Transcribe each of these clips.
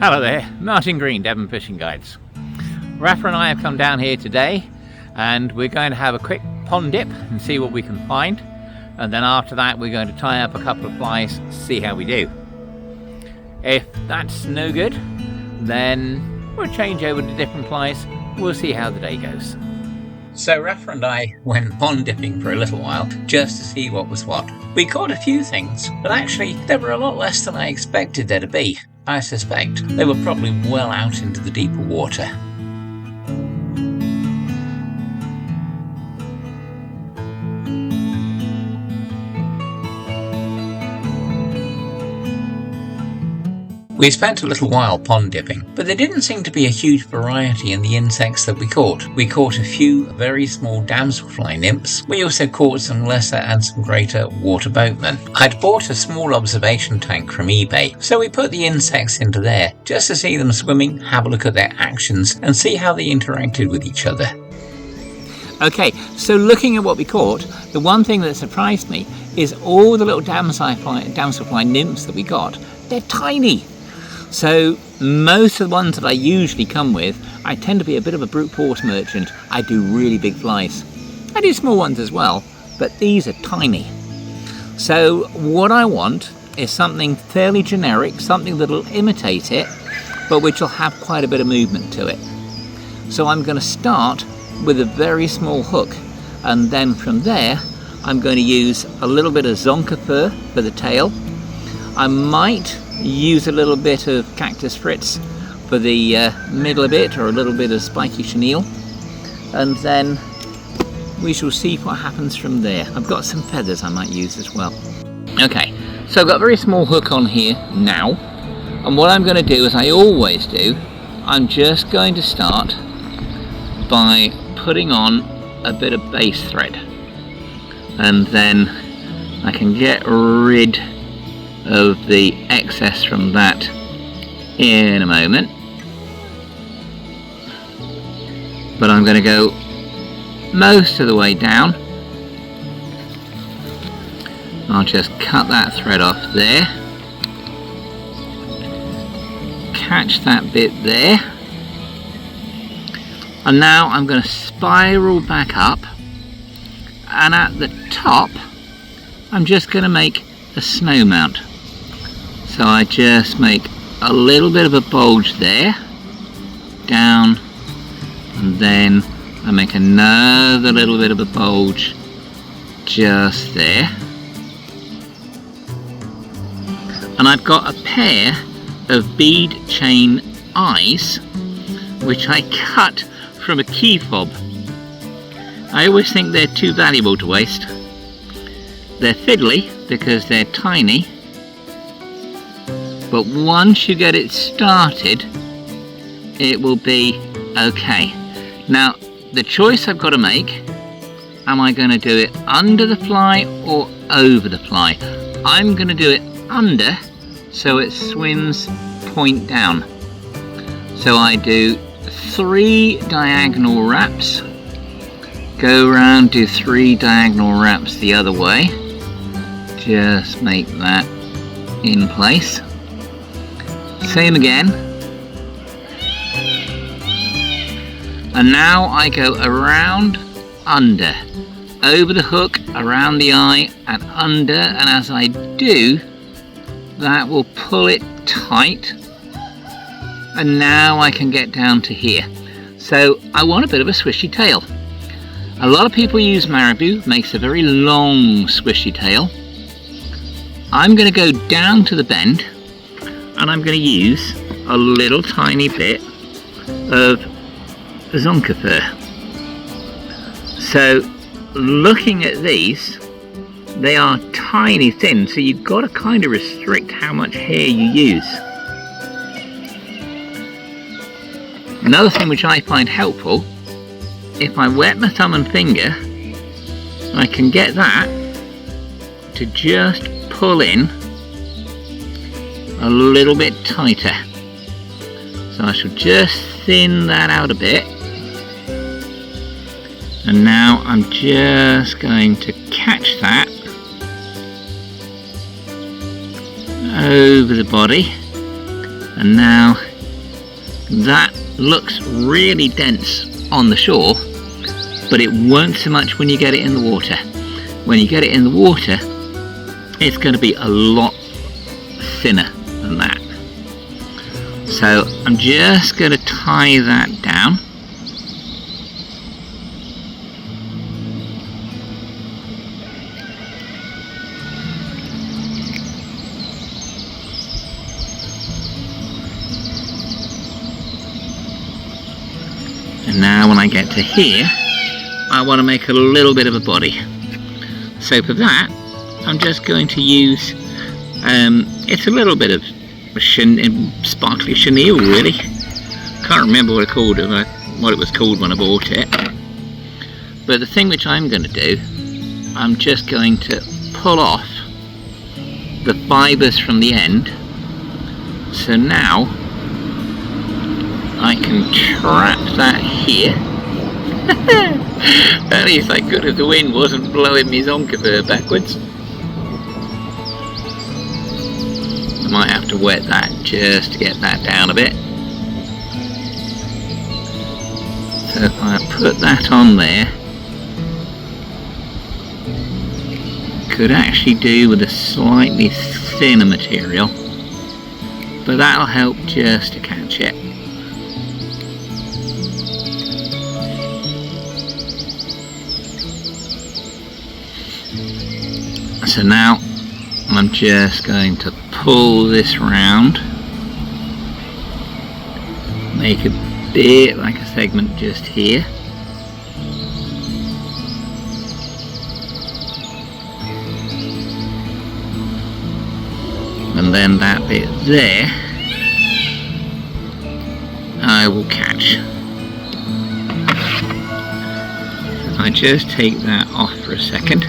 Hello there, Martyn Green, Devon Fishing Guides. Rafa and I have come down here today and we're going to have a quick pond dip and see what we can find, and then after that we're going to tie up a couple of flies, see how we do. If that's no good, then we'll change over to different flies. We'll see how the day goes. So Rafa and I went pond dipping for a little while just to see what was what. We caught a few things, but actually there were a lot less than I expected there to be. I suspect they were probably well out into the deeper water. We spent a little while pond dipping, but there didn't seem to be a huge variety in the insects that we caught. We caught a few very small damselfly nymphs. We also caught some lesser and some greater water boatmen. I'd bought a small observation tank from eBay, so we put the insects into there just to see them swimming, have a look at their actions and see how they interacted with each other. Okay, so looking at what we caught, the one thing that surprised me is all the little damselfly nymphs that we got. They're tiny. So most of the ones that I usually come with, I tend to be a bit of a brute force merchant. I do really big flies. I do small ones as well, but these are tiny. So what I want is something fairly generic, something that'll imitate it, but which will have quite a bit of movement to it. So I'm going to start with a very small hook, and then from there I'm going to use a little bit of zonker fur for the tail. I might use a little bit of cactus fritz for the middle bit, or a little bit of spiky chenille, and then we shall see what happens from there. I've got some feathers I might use as well. Okay, so I've got a very small hook on here now, and what I'm going to do, as I always do, I'm just going to start by putting on a bit of base thread, and then I can get rid of the excess from that in a moment, but I'm going to go most of the way down. I'll just cut that thread off there, catch that bit there, and now I'm going to spiral back up, and at the top I'm just going to make a snow mount. So I just make a little bit of a bulge there, down, and then I make another little bit of a bulge just there. And I've got a pair of bead chain eyes which I cut from a key fob. I always think they're too valuable to waste. They're fiddly because they're tiny, but once you get it started it will be okay. Now the choice I've got to make, am I going to do it under the fly or over the fly? I'm going to do it under, so it swims point down. So I do 3 diagonal wraps, go around, do 3 diagonal wraps the other way, just make that in place. Same again, and now I go around, under, over the hook, around the eye and under, and as I do that will pull it tight, and now I can get down to here. So I want a bit of a swishy tail. A lot of people use marabou, makes a very long swishy tail. I'm going to go down to the bend, and I'm going to use a little tiny bit of zonker fur. So looking at these, they are tiny thin, so you've got to kind of restrict how much hair you use. Another thing which I find helpful, if I wet my thumb and finger, I can get that to just pull in a little bit tighter. So I shall just thin that out a bit, and now I'm just going to catch that over the body, and now That looks really dense on the shore, but it won't so much when you get it in the water. When you get it in the water, it's going to be a lot thinner than that. So I'm just going to tie that down. And now when I get to here, I want to make a little bit of a body. So for that, I'm just going to use, it's a little bit of sparkly chenille really. Can't remember what it was called when I bought it. But the thing which I'm going to do, I'm just going to pull off the fibres from the end. So now I can trap that here. At least I could if the wind wasn't blowing me zonker fur backwards. I might have to wet that just to get that down a bit. So if I put that on there, could actually do with a slightly thinner material, but that'll help just to catch it. So now I'm just going to pull this round, make a bit like a segment just here. And then that bit there I will catch. If I just take that off for a second,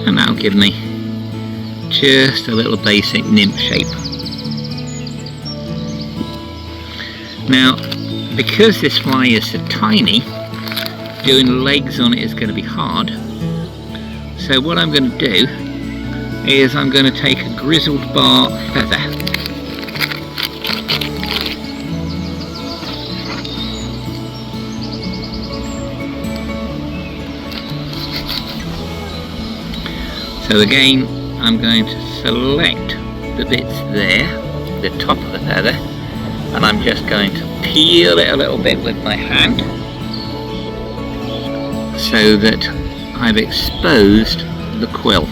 and that'll give me just a little basic nymph shape. Now, because this fly is so tiny, doing legs on it is going to be hard. So what I'm going to do is I'm going to take a grizzled bar feather. So again, I'm going to select the bits there, the top of the feather, and I'm just going to peel it a little bit with my hand so that I've exposed the quill.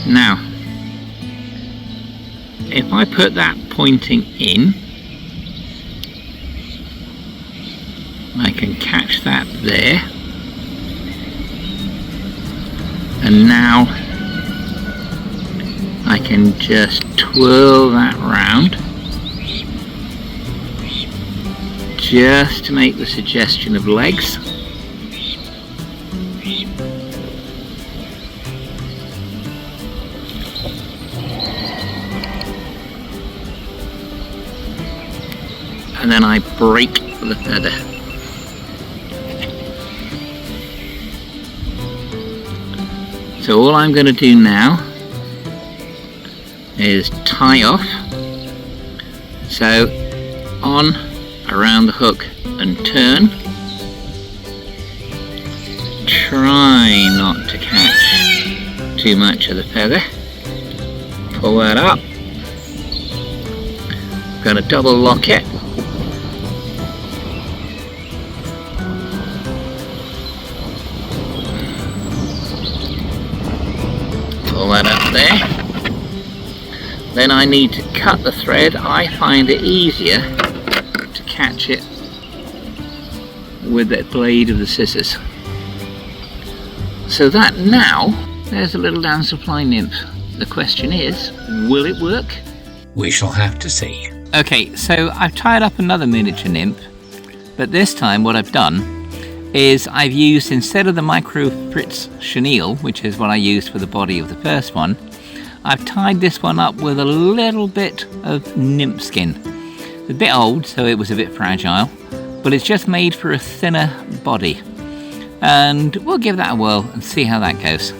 Now, if I put that pointing in, I can catch that there. And now I can just twirl that round just to make the suggestion of legs. And then I break the feather. So all I'm going to do now is tie off, so on, around the hook and turn. Try not to catch too much of the feather. Pull that up. Going to double lock it. That up there. Then I need to cut the thread. I find it easier to catch it with the blade of the scissors. So that now, there's a little damselfly nymph. The question is, will it work? We shall have to see. Okay, so I've tied up another miniature nymph, but this time what I've done is I've used, instead of the micro Fritz chenille, which is what I used for the body of the first one, I've tied this one up with a little bit of nymph skin. It's a bit old, so it was a bit fragile, but it's just made for a thinner body. And we'll give that a whirl and see how that goes.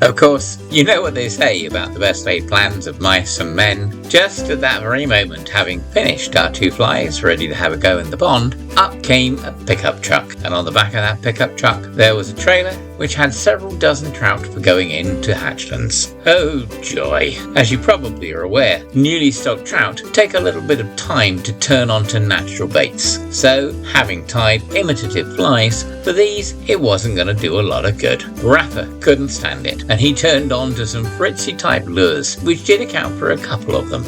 Of course, you know what they say about the best laid plans of mice and men. Just at that very moment, having finished our 2 flies, ready to have a go in the pond, up came a pickup truck, and on the back of that pickup truck there was a trailer which had several dozen trout for going into Hatchlands. Oh joy! As you probably are aware, newly stocked trout take a little bit of time to turn onto natural baits, so having tied imitative flies, for these it wasn't going to do a lot of good. Rapper couldn't stand it, and he turned on to some fritzy type lures, which did account for a couple of them.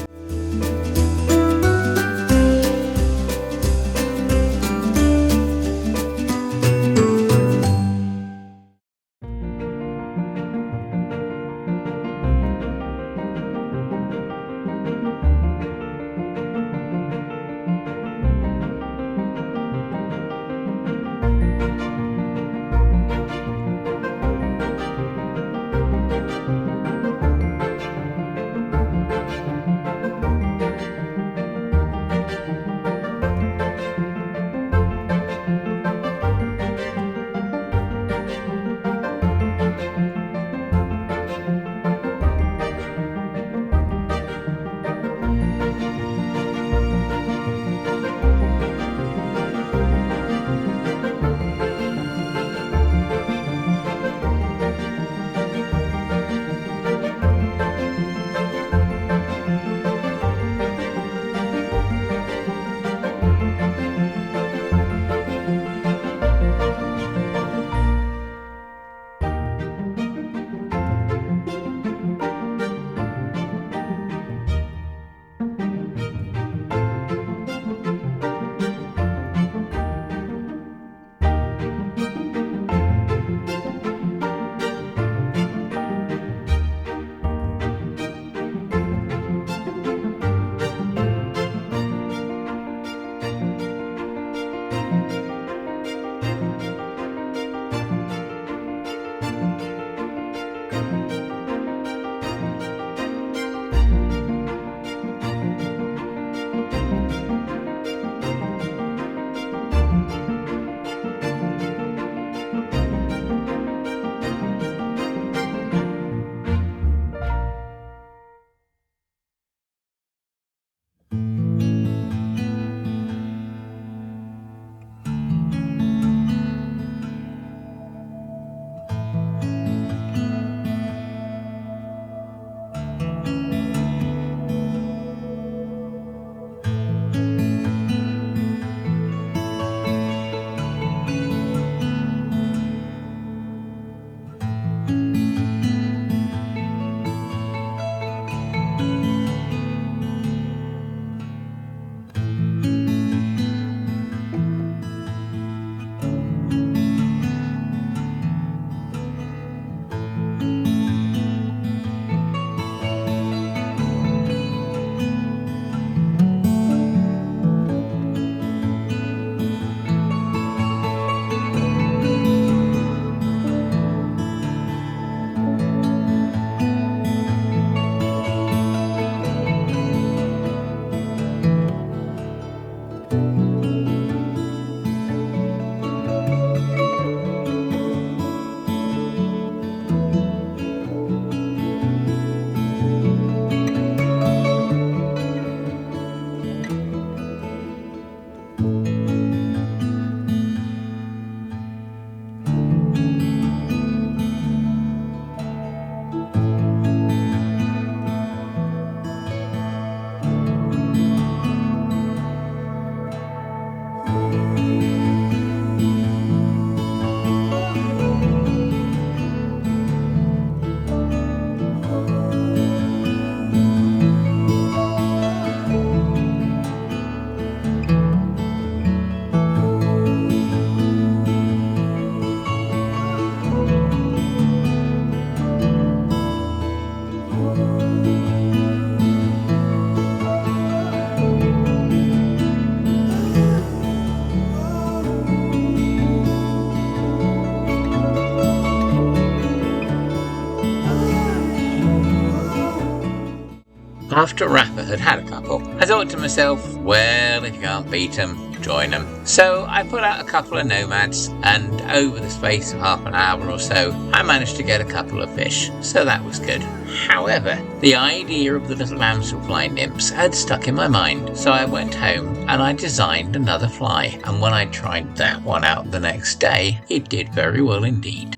After Rapper had had a couple, I thought to myself, well, if you can't beat 'em, join them. So I put out a couple of nomads, and over the space of half an hour or so, I managed to get a couple of fish, so that was good. However, the idea of the little damselfly nymphs had stuck in my mind, so I went home and I designed another fly, and when I tried that one out the next day, it did very well indeed.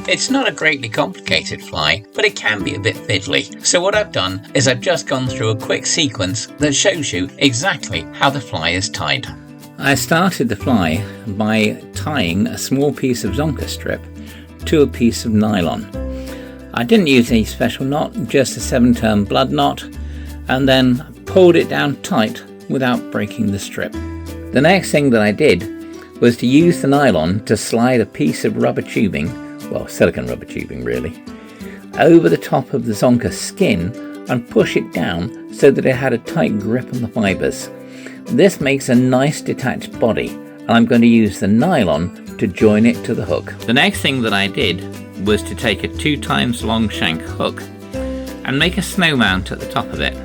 It's not a greatly complicated fly, but it can be a bit fiddly. So what I've done is I've just gone through a quick sequence that shows you exactly how the fly is tied. I started the fly by tying a small piece of zonker strip to a piece of nylon. I didn't use any special knot, just a 7-turn blood knot, and then pulled it down tight without breaking the strip. The next thing that I did was to use the nylon to slide a piece of rubber tubing, well, silicone rubber tubing really, over the top of the zonker skin and push it down so that it had a tight grip on the fibres. This makes a nice detached body, and I'm going to use the nylon to join it to the hook. The next thing that I did was to take a 2 times long shank hook and make a snow mount at the top of it.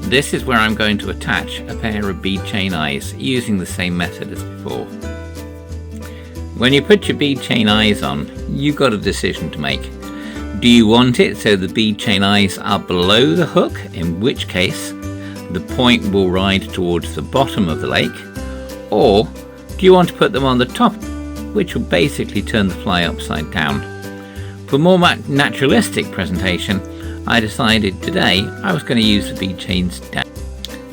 This is where I'm going to attach a pair of bead chain eyes using the same method as before. When you put your bead chain eyes on, you've got a decision to make. Do you want it so the bead chain eyes are below the hook, in which case the point will ride towards the bottom of the lake, or do you want to put them on the top, which will basically turn the fly upside down? For more naturalistic presentation, I decided today I was going to use the bead chains down.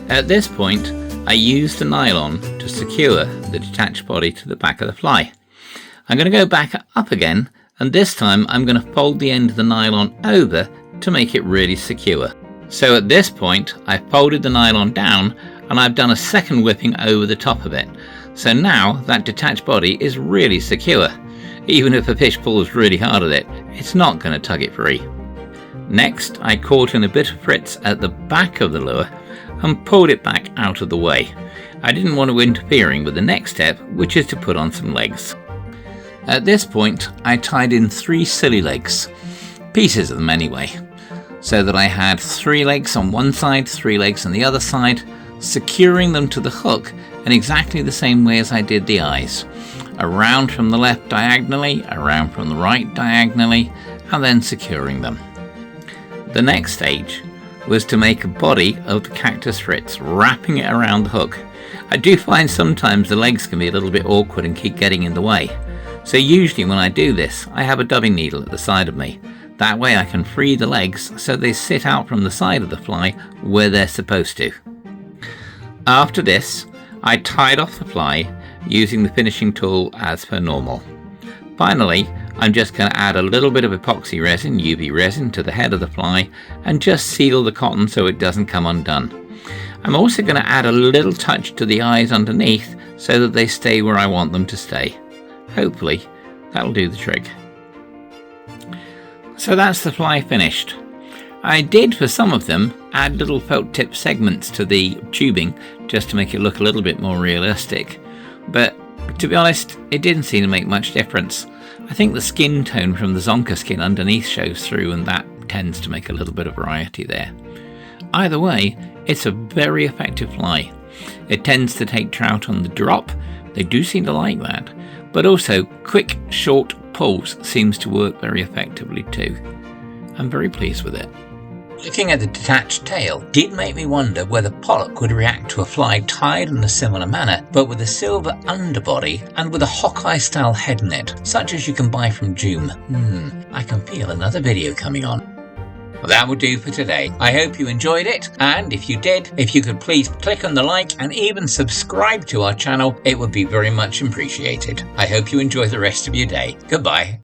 At this point, I used the nylon to secure the detached body to the back of the fly. I'm going to go back up again, and this time I'm going to fold the end of the nylon over to make it really secure. So at this point, I've folded the nylon down and I've done a second whipping over the top of it. So now that detached body is really secure. Even if a fish pulls really hard at it, it's not going to tug it free. Next, I caught in a bit of fritz at the back of the lure and pulled it back out of the way. I didn't want to interfere with the next step, which is to put on some legs. At this point, I tied in 3 silly legs, pieces of them anyway, so that I had 3 legs on one side, 3 legs on the other side, securing them to the hook in exactly the same way as I did the eyes. Around from the left diagonally, around from the right diagonally, and then securing them. The next stage was to make a body of the cactus fritz, wrapping it around the hook. I do find sometimes the legs can be a little bit awkward and keep getting in the way. So usually when I do this, I have a dubbing needle at the side of me. That way I can free the legs so they sit out from the side of the fly where they're supposed to. After this, I tied off the fly using the finishing tool as per normal. Finally, I'm just going to add a little bit of epoxy resin, UV resin, to the head of the fly and just seal the cotton so it doesn't come undone. I'm also going to add a little touch to the eyes underneath so that they stay where I want them to stay. Hopefully, that'll do the trick. So that's the fly finished. I did, for some of them, add little felt tip segments to the tubing just to make it look a little bit more realistic. But to be honest, it didn't seem to make much difference. I think the skin tone from the zonka skin underneath shows through, and that tends to make a little bit of variety there. Either way, it's a very effective fly. It tends to take trout on the drop. They do seem to like that. But also, quick, short pulls seems to work very effectively too. I'm very pleased with it. Looking at the detached tail did make me wonder whether pollock would react to a fly tied in a similar manner, but with a silver underbody and with a Hawkeye style head net, such as you can buy from Joom. I can feel another video coming on. Well, that will do for today. I hope you enjoyed it, and if you did, if you could please click on the like and even subscribe to our channel, it would be very much appreciated. I hope you enjoy the rest of your day. Goodbye.